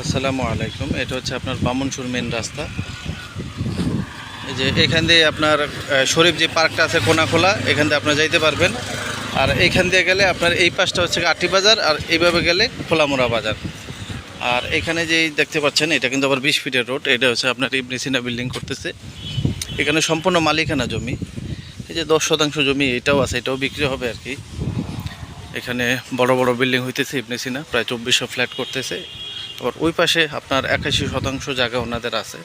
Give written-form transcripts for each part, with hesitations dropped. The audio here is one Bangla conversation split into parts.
আসসালামু আলাইকুম। এটা হচ্ছে আপনার বামনসুর মেন রাস্তা। এই যে এখান দিয়ে আপনার শরীফ যে পার্কটা আছে কোনাখোলা, এখান দিয়ে আপনারা যাইতে পারবেন। আর এইখান দিয়ে গেলে আপনার এই পাশটা হচ্ছে আটি বাজার, আর এইভাবে গেলে খোলামোড়া বাজার। আর এখানে যেই দেখতে পাচ্ছেন, এটা কিন্তু আবার 20 ফিটের রোড। এটা হচ্ছে আপনার ইবনে সিনা বিল্ডিং করতেছে। এখানে সম্পূর্ণ মালিকানা জমি। এই যে 10% জমি এটাও আছে, এটাও বিক্রি হবে আর কি। এখানে বড় বড় বিল্ডিং হইতেছে ইবনে সিনা, প্রায় 2400 ফ্ল্যাট করতেছে। আবার ওই পাশে আপনার 81% জায়গা ওনাদের আছে।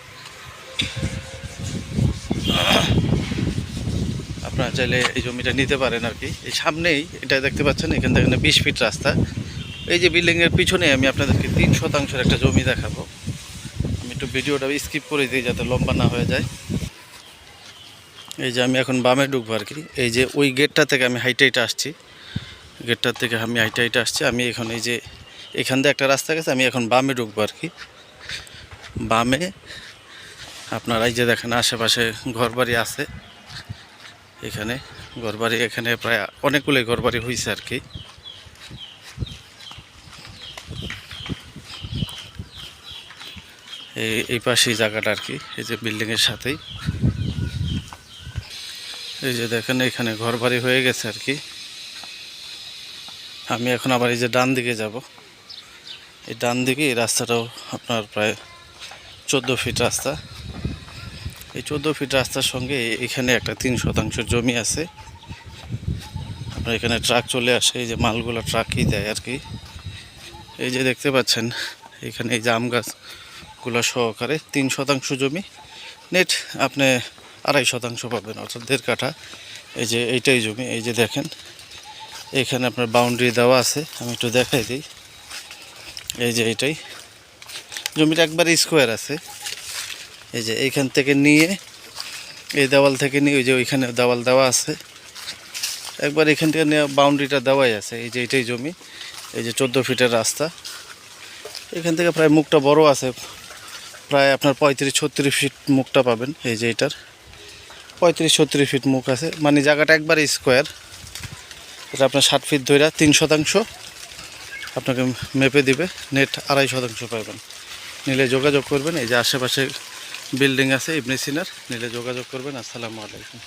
আপনারা চাইলে এই জমিটা নিতে পারেন আর কি। এই সামনেই এটা দেখতে পাচ্ছেন, এখান থেকে 20 ফিট রাস্তা। এই যে বিল্ডিংয়ের পিছনে আমি আপনাদেরকে 3% একটা জমি দেখাবো। আমি একটু ভিডিওটা স্কিপ করে দিই যাতে লম্বা না হয়ে যায়। এই যে আমি এখন বামে ঢুকবো আর কি। এই যে ওই গেটটা থেকে আমি হাইটাইটা আসছি, গেটটার থেকে আমি হাইটাইটা আসছি। আমি এখন এই যে এখান দিয়ে একটা রাস্তা গেছে, আমি এখন বামে ঢুকবো আর কি। বামে আপনারা এই যে দেখেন আশেপাশে ঘরবাড়ি আছে। এখানে ঘরবাড়ি, এখানে প্রায় অনেকগুলোই ঘরবাড়ি হয়েছে আর কি। এই পাশেই জায়গাটা আর কি, এই যে বিল্ডিংয়ের সাথেই। এই যে দেখেন এখানে ঘরবাড়ি হয়ে গেছে আর কি। আমি এখন আবার এই যে ডান দিকে যাব। এই ডান দিকে এই রাস্তাটাও আপনার প্রায় 14 ফিট রাস্তা। এই 14 ফিট রাস্তার সঙ্গে এখানে একটা 3% জমি আছে। আপনার এখানে ট্রাক চলে আসে, এই যে মালগুলো ট্রাকই দেয় আর কি। এই যে দেখতে পাচ্ছেন এখানে এই জাম গাছগুলো সহকারে 3% জমি, নেট আপনি 2.5% পাবেন, অর্থাৎ 1.5 কাঠা। এই যে এইটাই জমি। এই যে দেখেন এখানে আপনার বাউন্ডারি দেওয়া আছে, আমি একটু দেখাই দিই। এই যে এইটাই জমিটা একবার স্কোয়ার আছে। এই যে এইখান থেকে নিয়ে এই দেওয়াল থেকে নিয়ে ওই যে ওইখানে দেওয়াল দেওয়া আছে, একবার এখান থেকে নিয়ে বাউন্ডারিটা দেওয়াই আছে। এই যে এইটাই জমি। এই যে 14 ফিটের রাস্তা। এখান থেকে প্রায় মুখটা বড় আছে, প্রায় আপনার 35-36 ফিট মুখটা পাবেন। এই যে এটার 35-36 ফিট মুখ আছে, মানে জায়গাটা একবার স্কোয়ার। এটা আপনার 60 ফিট ধরে 3% আপনাকে মেপে দিবে, নেট 2.5% পাবেন। নিলে যোগাযোগ করবেন। এই যে আশেপাশে বিল্ডিং আছে ইবনে সিনার, নিলে যোগাযোগ করবেন। আসসালামু আলাইকুম।